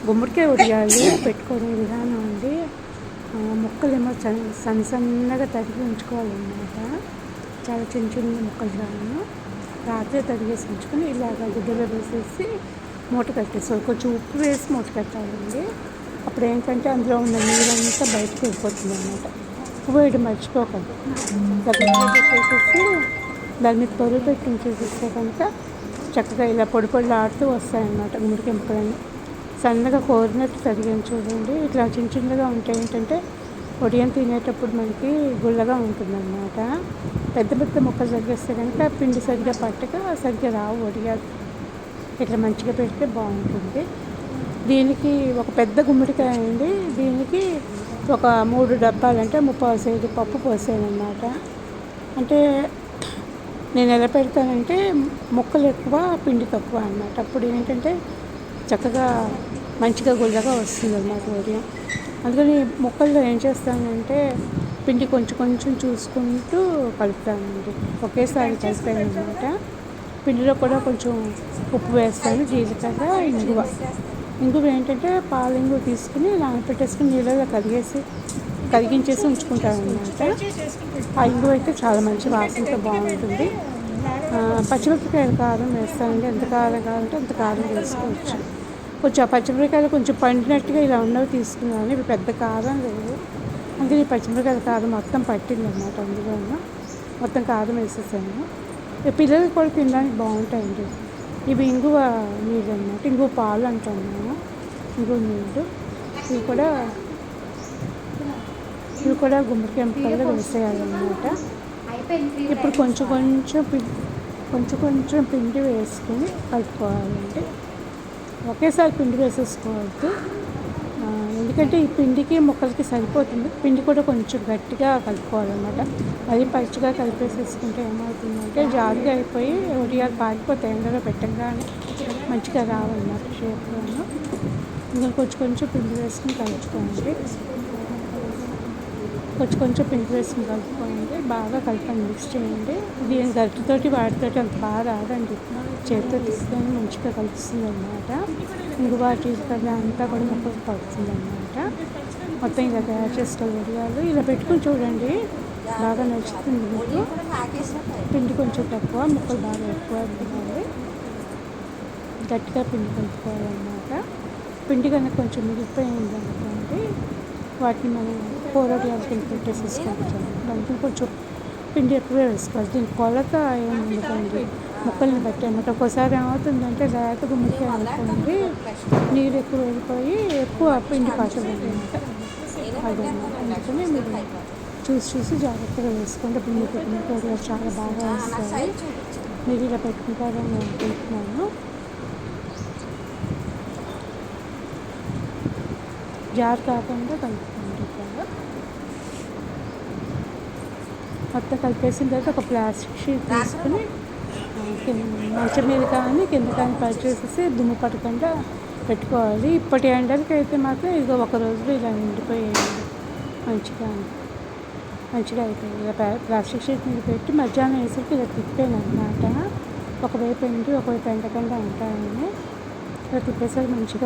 గుమ్మడికాయ వడియాలు పెట్టుకోవడం విధానం అండి. ముక్కలేమో సన్నగా తరిగి ఉంచుకోవాలన్నమాట. చాలా చిన్న చిన్న ముక్కలు కాను రాత్రి తరిగేసి ఉంచుకొని ఇలాగ గుడ్డలో వేసేసి మూట కట్టేసుకోవాలి. కొంచెం ఉప్పు వేసి మూట కట్టాలండి. అప్పుడు ఏంటంటే అందులో ఉన్న నీరంతా బయటకు వెళ్ళిపోతుంది అన్నమాట. ఉప్పు వేయడం మర్చిపోకండి. పెట్టేసేసి దాని మీద పొరుగు పెట్టి ఉంచేసేస్తే కనుక చక్కగా ఇలా పొడి పొడిలు ఆడుతూ వస్తాయన్నమాట. గుమ్మడికాయ ముక్కలన్నీ సన్నగా కోరినట్టు తరిగాను చూడండి. ఇట్లా చిన్న చిన్నగా ఉంటాయి. ఏంటంటే వడియం తినేటప్పుడు మనకి గుల్లగా ఉంటుందన్నమాట. పెద్ద పెద్ద ముక్కలు తరిగేస్తే కనుక పిండి సరిగ్గా పట్టక సరిగ్గా రావు వడియాలు. ఇట్లా మంచిగా పెడితే బాగుంటుంది. దీనికి ఒక పెద్ద గుమ్మడికాయ అండి. దీనికి ఒక 3 డబ్బాలు అంటే 30 సేరు పప్పు పోసాను అన్నమాట. అంటే నేను ఎలా పెడతానంటే ముక్కలు ఎక్కువ పిండి తక్కువ అన్నమాట. అప్పుడు ఏంటంటే చక్కగా మంచిగా గుల్లగా వస్తుంది అన్నమాట వడియం. అందుకని ముక్కల్లో ఏం చేస్తానంటే పిండి కొంచెం కొంచెం చూసుకుంటూ కలుపుతానండి. ఒకేసారి కలిపాను అన్నమాట. పిండిలో కూడా కొంచెం ఉప్పు వేస్తాను, జీలకర్ర, ఇంగువ ఏంటంటే పాలింగు తీసుకుని నానబెట్టేసుకుని నీళ్ళలో కరిగించేసి ఉంచుకుంటాను అన్నమాట. ఆ ఇంగువ అయితే చాలా మంచి వాసనతో బాగుంటుంది. పచ్చిమిరపకాయల కారం వేస్తానండి. ఎంత కారం కావాలంటే అంత కారం వేసుకోవచ్చు. కొంచెం ఆ పచ్చిమిరపకాయలు కొంచెం పండినట్టుగా ఇలా ఉన్నవి తీసుకున్నాను. ఇవి పెద్ద కారం లేదు. అందుకని ఈ పచ్చిమిరపకాయల కారం మొత్తం పట్టింది అన్నమాట. అందులో మొత్తం కారం వేసేసాను. పిల్లలకి కూడా తినడానికి బాగుంటాయండి. ఇవి ఇంగువ నీళ్ళు అన్నమాట. ఇంగువ పాలు అంటాం మేము. ఇంగువ నీళ్ళు ఇవి కూడా గుమ్మడికాయ ముక్కల్లో వేసేయాలన్నమాట. ఇప్పుడు కొంచెం పిండి వేసుకొని కలుపుకోవాలండి. ఒకేసారి పిండి వేసేసుకోవద్దు. ఎందుకంటే ఈ పిండికి ముక్కలకి సరిపోతుంది. పిండి కూడా కొంచెం గట్టిగా కలుపుకోవాలన్నమాట. అది పచ్చిగా కలిపేసేసుకుంటే ఏమవుతుందంటే జారుగా అయిపోయి వడియాలు పారిపోతాయి. ఎండలో పెట్టగానే మంచిగా రావాలన్నమాట షేప్లోను. ఇంకా కొంచెం పిండి వేసుకుని కలుపుకోండి. కొంచెం పిండి వేసుకుని కలుపుకోండి. బాగా కలపండి, మిక్స్ చేయండి. దీని గరిటెతోటి వాటితోటి అంత బాగా రాదండి. చేతితో తీసుకొని మంచిగా కలుపుతుంది అన్నమాట. ఇంగువ జీలకర్ర అంతా కూడా ముక్కలు పడుతుంది అన్నమాట. మొత్తం ఇలా తయారు చేసుకోవాలి వడియాలు. ఇలా పెట్టుకుని చూడండి, బాగా నచ్చుతుంది మీకు. పిండి కొంచెం తక్కువ, ముక్కలు బాగా ఎక్కువ ఉండాలి. గట్టిగా పిండి కలుపుకోవాలన్నమాట. పిండి కనుక కొంచెం మిగిలిపోయింది అనుకోండి, వాటిని మనం వడియాల కింద పెట్టేసేసుకుంటాం. దానికి కొంచెం పిండి ఎక్కువే వేసుకోవాలి. దీనికి కొలత ఏమి ఉండదండి, ముక్కల్ని బట్టి అన్నమాట. ఒక్కోసారి ఏమవుతుందంటే లేత గుమ్మడికాయ అనుకోండి, నీరు ఎక్కువ వెళ్ళిపోయి ఎక్కువ పిండి పట్టదు అన్నమాట. అదే అందుకని మీరు చూసి జాగ్రత్తగా వేసుకోండి. అప్పుడు మీకు గుమ్మడికాయ చాలా బాగా వస్తాయి. మీరు ఇలా పెట్టుకుంటారని నేను అనుకుంటున్నాను. జార్ కాకుండా కలుపుకోండి. ఇట్లా మొత్తం కలిపేసిన తర్వాత ఒక ప్లాస్టిక్ షీట్ తీసుకుని మంచం మీద కానీ కింద కానీ పరిచేసేసి దుమ్ము పట్టకుండా పెట్టుకోవాలి. ఇప్పటి ఎండలకి అయితే మాత్రం ఇదిగో ఒక రోజులో ఇలా నిండిపోయాయి. మంచిగా అయిపోయింది. ఇలా ప్లాస్టిక్ షీట్ మీద పెట్టి మధ్యాహ్నం వేసరికి ఇలా తిప్పాను అన్నమాట. ఒకవైపు ఎండి ఒకవైపు ఎండకుండా ఉంటాయని ఇలా తిప్పేసరికి మంచిగా